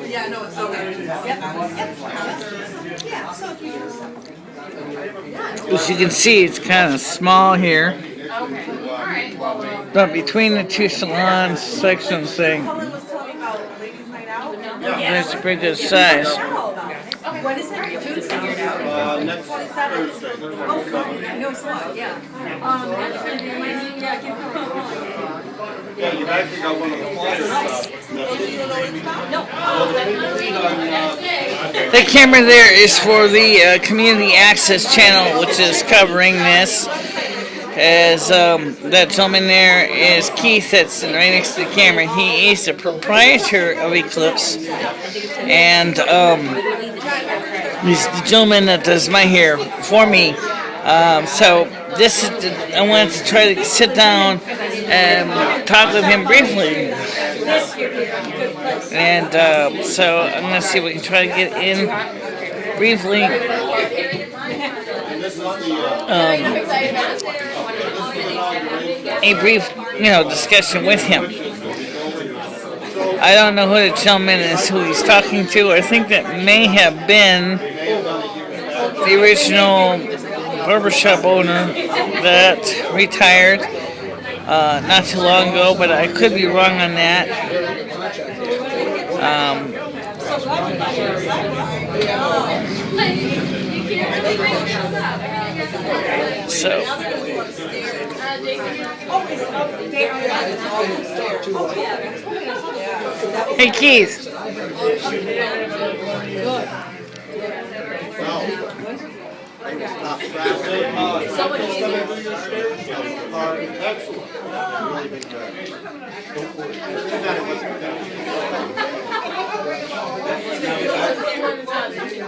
Yeah, no, it's okay. As you can see, it's kind of small here. But between the two salon sections, that's a pretty good size. When is it? Next Thursday. No, it's not, yeah. Yeah, you actually got one of the flyers. The camera there is for the community access channel, which is covering this. As that gentleman there is Keith, that's right next to the camera. He is the proprietor of Eclipse, and he's the gentleman that does my hair for me. So this is I wanted to try to sit down and talk with him briefly, and so I'm going to see if we can try to get in briefly. A brief, discussion with him. I don't know who the gentleman is, who he's talking to. I think that may have been the original barbershop owner that retired not too long ago, but I could be wrong on that. So. Hey, Keith.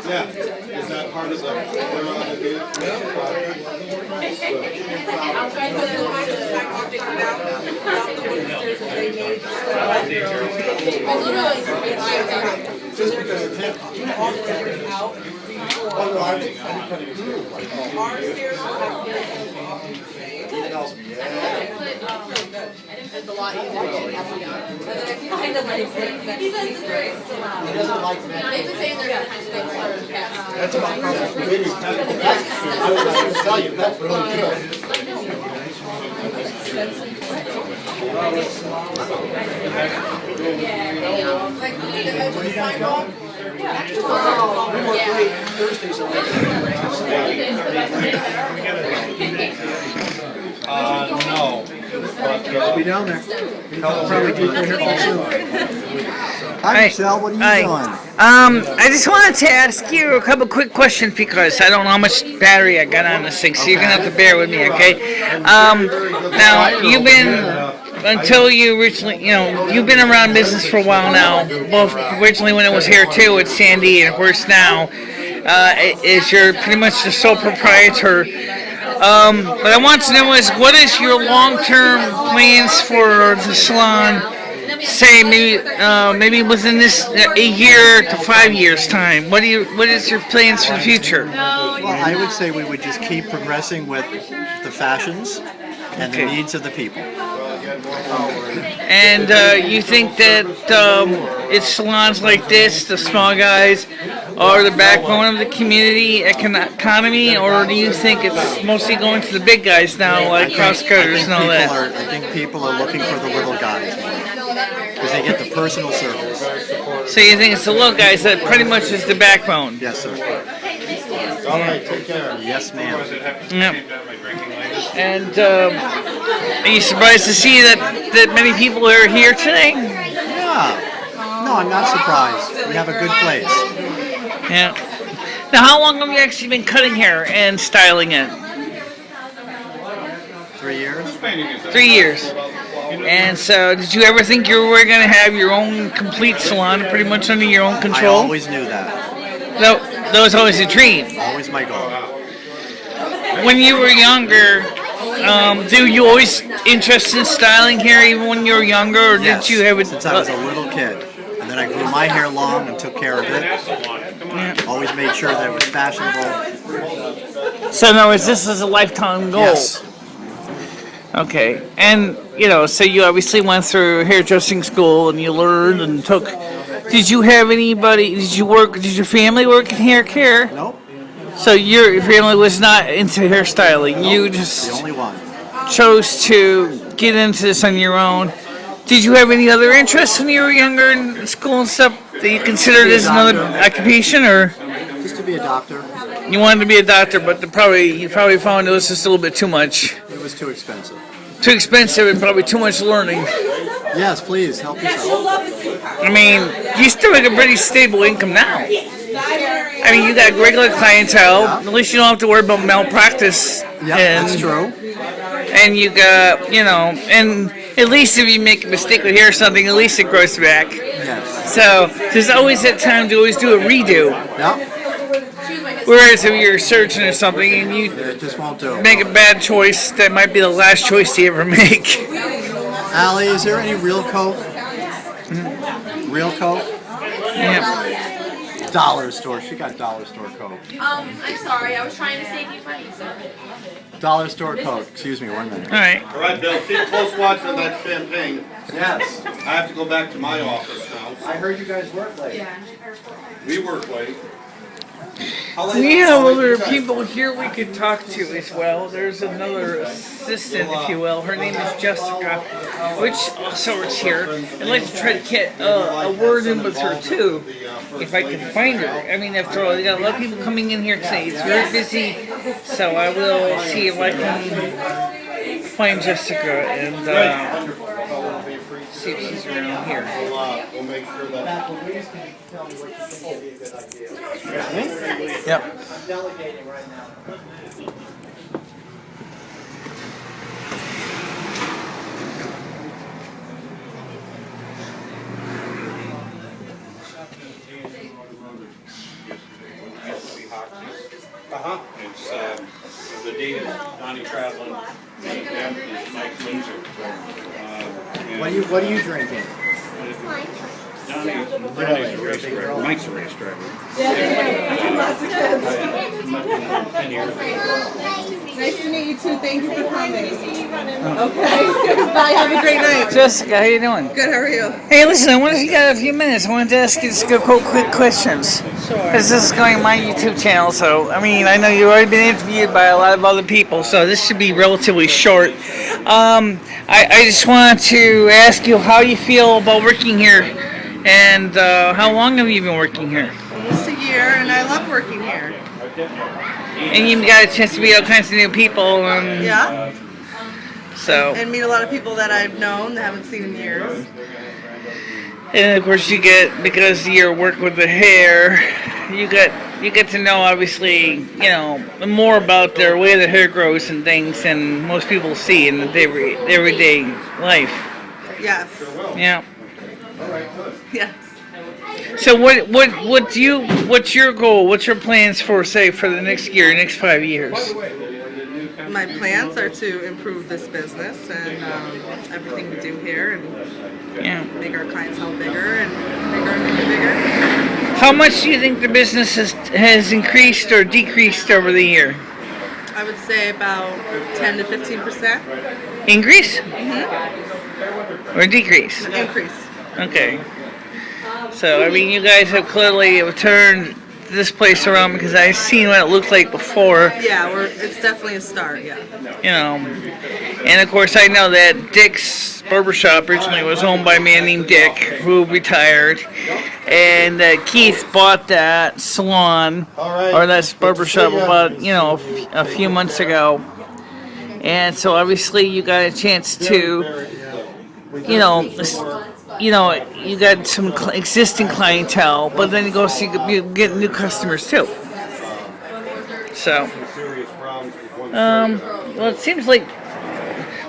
Yeah, is that part of the It's a lot easier to get every done. And then I kind of like he says it's very still out. He doesn't like that. They've been saying they're going to have to make fun of the past. That's about really kind of I would like to tell you, that's really good. No. I'll be down there. Probably do for here also. Hi, Michelle. What are you doing? I just wanted to ask you a couple quick questions because I don't know how much battery I got on this thing, so you're gonna have to bear with me, okay? Now you've been until you originally, you've been around business for a while now. Both originally when it was here too at Sandy, and of course now is you're pretty much the sole proprietor. But I want to know what is your long-term plans for the salon? Say maybe within this a year to 5 years time. What is your plans for the future? Well, I would say we would just keep progressing with the fashions and the needs of the people. And you think that it's salons like this, the small guys, are the backbone of the community economy, or do you think it's mostly going to the big guys now, like cross-cutters and all that? I think people are looking for the little guys because they get the personal service. So you think it's the little guys that pretty much is the backbone? Yes, sir. All right, take care. Yes, ma'am. Yep. And are you surprised to see that many people are here today? Yeah. No, I'm not surprised. We have a good place. Yeah. Now, how long have you actually been cutting hair and styling it? 3 years. 3 years. And so, did you ever think you were going to have your own complete salon, pretty much under your own control? I always knew that. No, that was always a dream. Always my goal. When you were younger, do you always interested in styling hair even when you were younger, or Yes, did you have it? since I was a little kid. And then I grew my hair long and took care of it. Always made sure that it was fashionable. So in other words, this is a lifetime goal. Yes. Okay, and you know, so you obviously went through hairdressing school and you learned and took. Did you have anybody? Did your family work in hair care? Nope. So your family was not into hairstyling. Nope. You just The only one. chose to get into this on your own. Did you have any other interests when you were younger in school and stuff that you considered as another occupation, or Just to be a doctor. you wanted to be a doctor, but you probably found it was just a little bit too much, It was too expensive. too expensive, and probably too much learning. Yes, please help yourself. I mean, you still make a pretty stable income now. I mean, you got regular clientele. Yeah. At least you don't have to worry about malpractice. Yeah, and, that's true. And you got, you know, and at least if you make a mistake with hair or something, at least it grows back. Yes. So there's always that time to always do a redo. Yeah. Whereas if you're a surgeon or something and you It just won't do. make a bad choice, that might be the last choice you ever make. Allie, is there any real Coke? Real Coke? Yeah. Dollar store. She got dollar store Coke. I'm sorry, I was trying to save you money, sir. Dollar store Coke. Excuse me, 1 minute. All right. All right, Bill, keep close watch on that champagne. Yes. I have to go back to my office now. I heard you guys work late. We work late. We have other people here we could talk to as well. There's another assistant, if you will. Her name is Jessica, which also works here. I'd like to try to get a word in with her too, if I can find her. I mean, after all, we got a lot of people coming in here today. It's very busy, so I will see if I can find Jessica and see if she's around here. We'll make sure that. Yep. I'm delegating right now. It's the date is Donnie Traveling, and M is Mike Windsor. What are you drinking? Donnie's a race driver. Mike's a race driver. Nice to meet you too. Thank you for coming. Okay. Bye. Have a great night. Jessica, how you doing? Good. How are you? Hey, listen, I wonder if you got a few minutes. I wanted to ask you just a couple quick questions. Sure. Because this is going on my YouTube channel, so, I mean, I know you've already been interviewed by a lot of other people, so this should be relatively short. I just wanted to ask you how you feel about working here, and how long have you been working here? Almost a year, and I love working here. And you got a chance to meet all kinds of new people, and Yeah. so, And meet a lot of people that I've known that haven't seen in years. and of course you get, because of your work with the hair, you get to know, obviously, you know, more about their way the hair grows and things than most people see in the everyday life. Yes. Yeah. Yes. So what's your goal? What's your plans for, say, for the next year, next 5 years? My plans are to improve this business and everything we do here, and Yeah. make our clientele bigger and bigger. How much do you think the business has increased or decreased over the year? I would say about 10 to 15% Increase? Or decrease? increase. Okay. So, I mean, you guys have clearly turned this place around, because I've seen what it looked like before, Yeah, it's definitely a start. Yeah. you know. And of course, I know that Dick's Barbershop originally was owned by a man named Dick, who retired. And Keith bought that salon, or that barbershop, about, you know, a few months ago. And so obviously you got a chance to, you know, you got some existing clientele, but then you get new customers too. So, well, it seems like.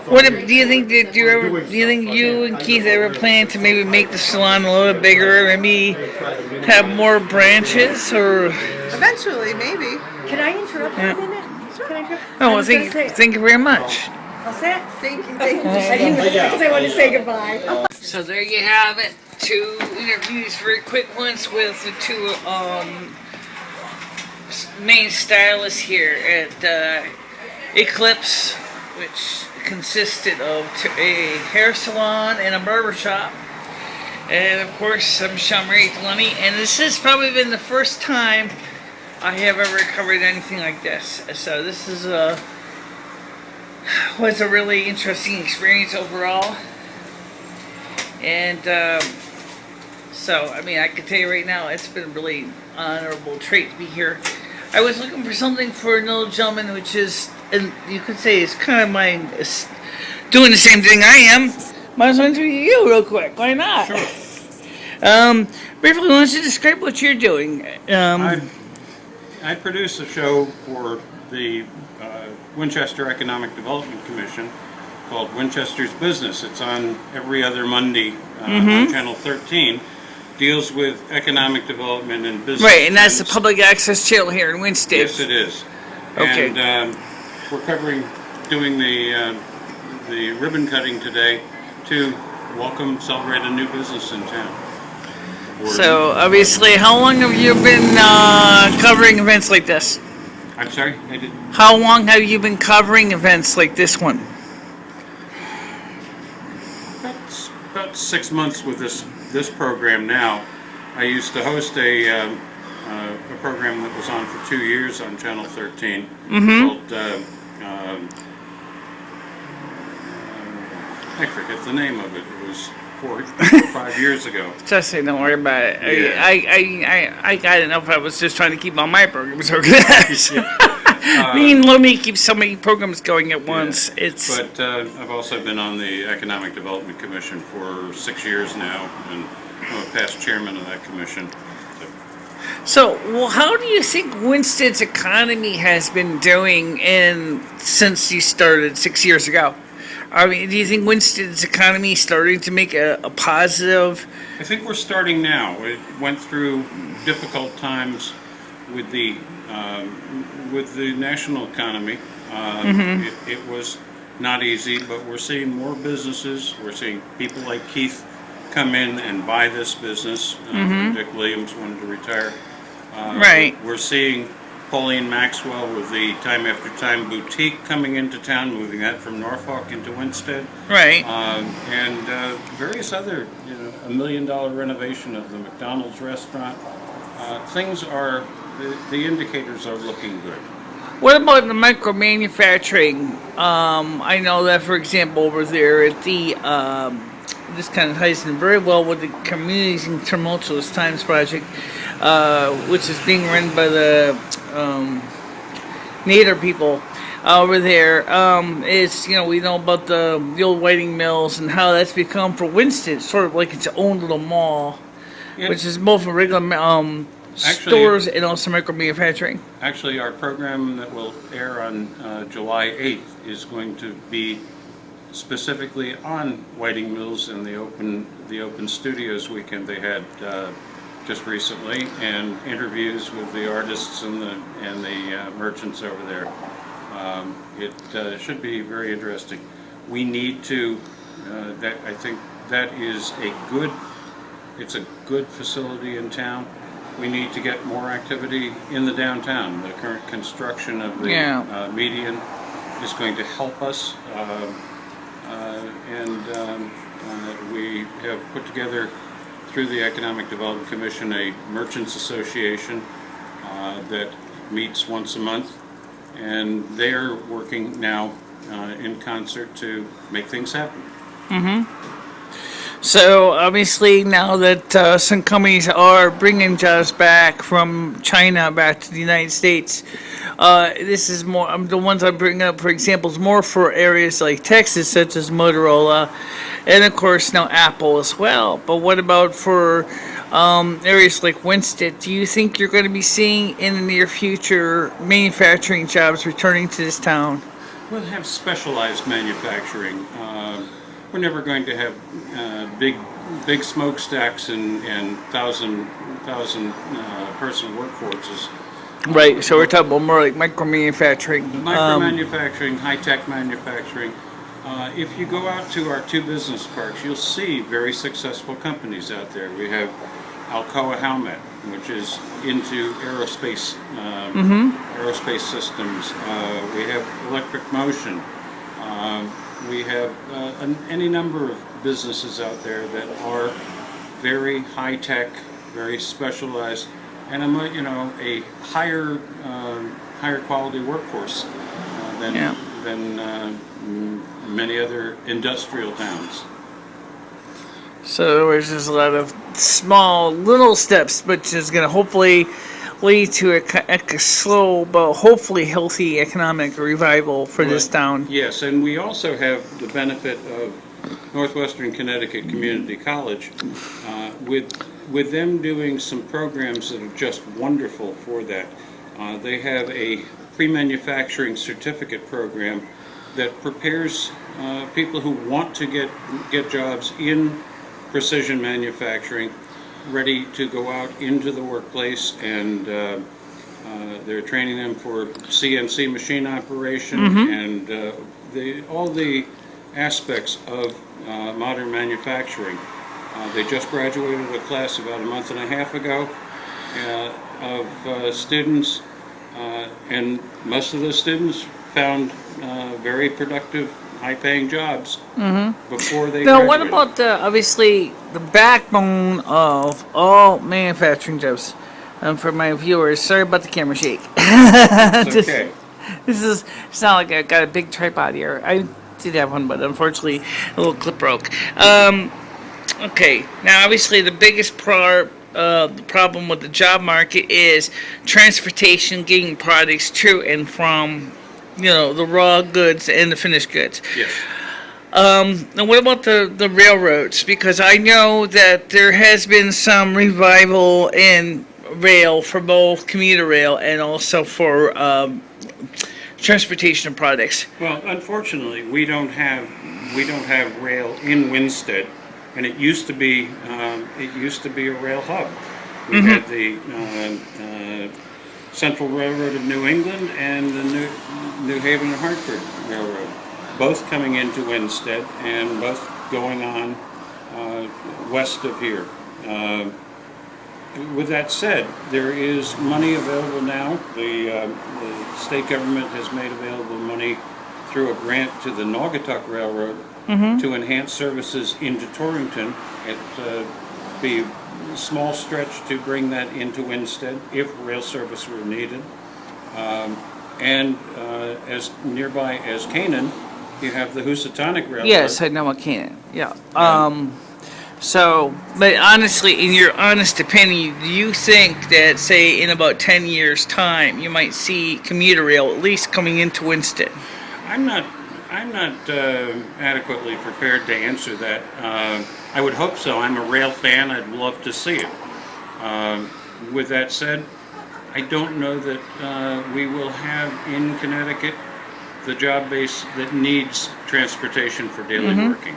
What do you think? Do you think you and Keith ever plan to maybe make the salon a little bit bigger, maybe have more branches, or? Eventually, maybe. Can I interrupt for a minute? Can I interrupt? Oh, well, thank you very much. What's that? Thank you. Thank you. I didn't because I want to say goodbye. So there you have it. 2 interviews, very quick ones with the 2 main stylist here at Eclipse, which consisted of a hair salon and a barber shop. And of course, I'm MicheleMarieDalene, and this has probably been the first time I have ever covered anything like this. So this is was a really interesting experience overall. And so, I mean, I can tell you right now, it's been a really honorable trait to be here. I was looking for something for another gentleman, which is, and you could say, is kind of doing the same thing I am. Might as well interview you real quick. Why not? Sure. Briefly, why don't you describe what you're doing? I produce a show for the Winchester Economic Development Commission called Winchester's Business. It's on every other Monday on Channel 13. Deals with economic development and business. Right, and that's the public access channel here in Winston. Yes, it is. Okay. And we're doing the ribbon cutting today to celebrate a new business in town. So, obviously, how long have you been covering events like this? I'm sorry? I did. How long have you been covering events like this one? About 6 months with this program now. I used to host a program that was on for 2 years on Channel 13 called, I forget the name of it. It was 4 or 5 years ago. Just say, don't worry about it. Yeah. I got enough. I was just trying to keep all my programs organized. Let me keep so many programs going at once. Yeah. It's. But I've also been on the Economic Development Commission for 6 years now, and I'm a past chairman of that commission. So, well, how do you think Winston's economy has been doing since you started 6 years ago? I mean, do you think Winston's economy is starting to make a positive? I think we're starting now. It went through difficult times with the national economy. It was not easy, but we're seeing more businesses. We're seeing people like Keith come in and buy this business. Dick Williams wanted to retire. Right. We're seeing Pauline Maxwell with the Time After Time boutique coming into town, moving that from Norfolk into Winsted. Right. And various other, $1 million renovation of the McDonald's restaurant. The indicators are looking good. What about the micro manufacturing? I know that, for example, over there at the this kind of ties in very well with the Communities in Tumultuous Times project, which is being run by the Nader people over there. We know about the old whiting mills and how that's become for Winston sort of like its own little mall, which is both a regular stores and also micro manufacturing. Actually, our program that will air on July 8th is going to be specifically on Whiting Mills and the open studios weekend they had just recently, and interviews with the artists and the merchants over there. It should be very interesting. We need to. I think that is it's a good facility in town. We need to get more activity in the downtown. The current construction of the median is going to help us. We have put together, through the Economic Development Commission, a Merchants Association that meets once a month, and they're working now in concert to make things happen. So obviously now that some companies are bringing jobs back from China back to the United States, this is more, the ones I bring up, for example, is more for areas like Texas, such as Motorola, and of course now Apple as well. But what about for areas like Winston? Do you think you're going to be seeing in the near future manufacturing jobs returning to this town? We'll have specialized manufacturing. We're never going to have big smokestacks and thousand person workforces. Right. So we're talking about more like micro manufacturing. Micro manufacturing, high tech manufacturing. If you go out to our two business parks, you'll see very successful companies out there. We have Alcoa Howmet, which is into aerospace, aerospace systems. We have electric motion. We have any number of businesses out there that are very high tech, very specialized, and a higher higher quality workforce than many other industrial towns. So there's just a lot of small little steps, which is going to hopefully lead to a slow but hopefully healthy economic revival for this town. Yes, and we also have the benefit of Northwestern Connecticut Community College with them doing some programs that are just wonderful for that. They have a pre-manufacturing certificate program that prepares people who want to get jobs in precision manufacturing ready to go out into the workplace, and they're training them for CNC machine operation and all the aspects of modern manufacturing. They just graduated a class about a month and a half ago of students, and most of those students found very productive, high-paying jobs before they Now, graduated. what about obviously the backbone of all manufacturing jobs? For my viewers, sorry about the camera shake. It's okay. It's not like I got a big tripod here. I did have one, but unfortunately, a little clip broke. Okay, now obviously the biggest the problem with the job market is transportation, getting products to and from, the raw goods and the finished goods. Yes. Now what about the railroads? Because I know that there has been some revival in rail for both commuter rail and also for transportation of products. Well, unfortunately, we don't have rail in Winstead, and it used to be a rail hub. We had the Central Railroad of New England and the New Haven and Hartford Railroad, both coming into Winstead and both going on west of here. With that said, there is money available now. The state government has made available money through a grant to the Naugatuck Railroad to enhance services into Torrington. It'd be a small stretch to bring that into Winstead if rail service were needed. And as nearby as Canaan, you have the Housatonic Railroad. Yes, I know what Canaan. Yeah. So, but honestly, in your honest opinion, do you think that, say, in about 10 years' time, you might see commuter rail at least coming into Winstead? I'm not adequately prepared to answer that. I would hope so. I'm a rail fan. I'd love to see it. With that said, I don't know that we will have in Connecticut the job base that needs transportation for daily working.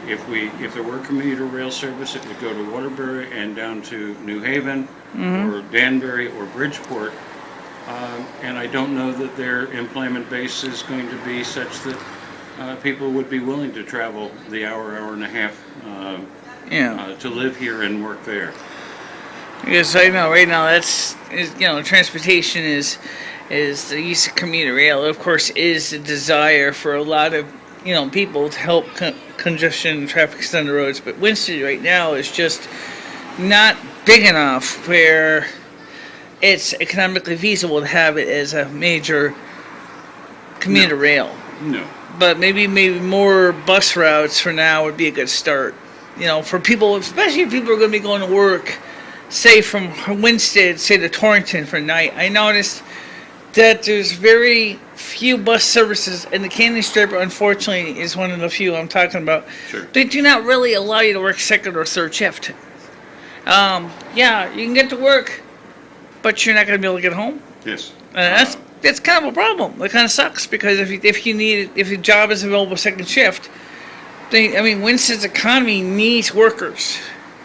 If there were commuter rail service, it would go to Waterbury and down to New Haven or Danbury or Bridgeport. And I don't know that their employment base is going to be such that people would be willing to travel the hour and a half to live here and work there. Yes, I know. Right now, transportation is the use of commuter rail. Of course, is a desire for a lot of people to help congestion and traffic on the roads. But Winstead right now is just not big enough where it's economically feasible to have it as a major commuter rail. No. But maybe more bus routes for now would be a good start. For people, especially if people are going to be going to work, say from Winstead, say to Torrington for a night. I noticed that there's very few bus services, and the Canyon Striper, unfortunately, is one of the few I'm talking about. Sure. They do not really allow you to work second or third shift. You can get to work, but you're not going to be able to get home. Yes. That's kind of a problem. It kind of sucks because if your job is available second shift, Winstead's economy needs workers.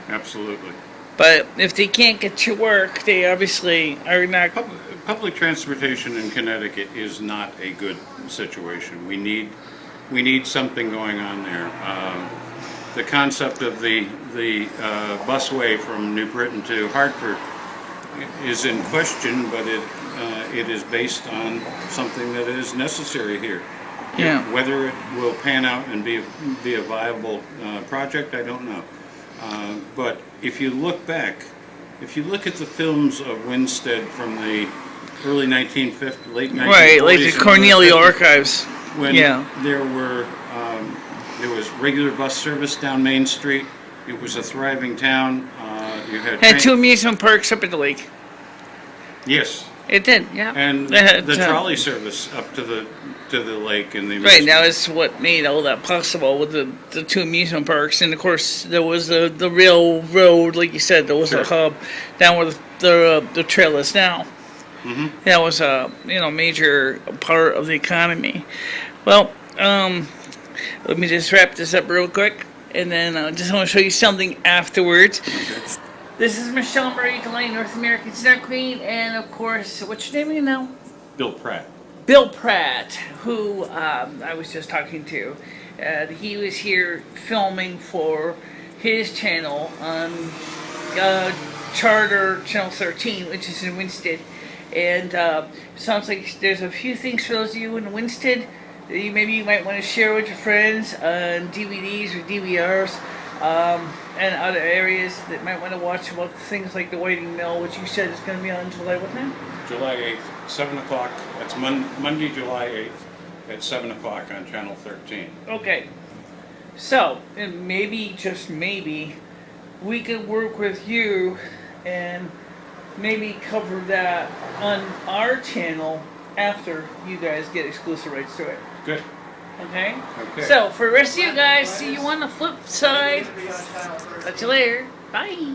Absolutely. But if they can't get to work, they obviously are not. Public transportation in Connecticut is not a good situation. We need something going on there. the concept of the busway from New Britain to Hartford is in question, but it is based on something that is necessary here. Yeah. Whether it will pan out and be a viable project, I don't know. But if you look back, if you look at the films of Winstead from the early 1950s, late 1940s, Right, like the Cornelia archives. when Yeah. there was regular bus service down Main Street. It was a thriving town. You had Had two amusement parks up at the lake. Yes, It did, yeah. and They had, the trolley service up to the lake and the Right, that was what made all that possible with the two amusement parks, and of course there was the real road, like you said, there was Sure. a hub down where the trail is now. Mhm. That was a major part of the economy. Well, let me just wrap this up real quick, and then I just want to show you something afterwards. This is MicheleMarieDalene, North American Star Queen, and of course, what's your name again now? Bill Pratt. Bill Pratt, who I was just talking to. He was here filming for his channel on Charter Channel 13, which is in Winstead. And sounds like there's a few things for those of you in Winstead that maybe you might want to share with your friends on DVDs or DVRs. And other areas that might want to watch about things like the Whiting Mill, which you said is going to be on July what time? July 8th, 7 o'clock. That's Monday, July 8th at 7 o'clock on Channel 13. Okay. So, and maybe, just maybe, we could work with you and maybe cover that on our channel after you guys get exclusive rights to it. Good. Okay? Okay. So, for the rest of you guys, see you on the flip side. Catch you later. Bye.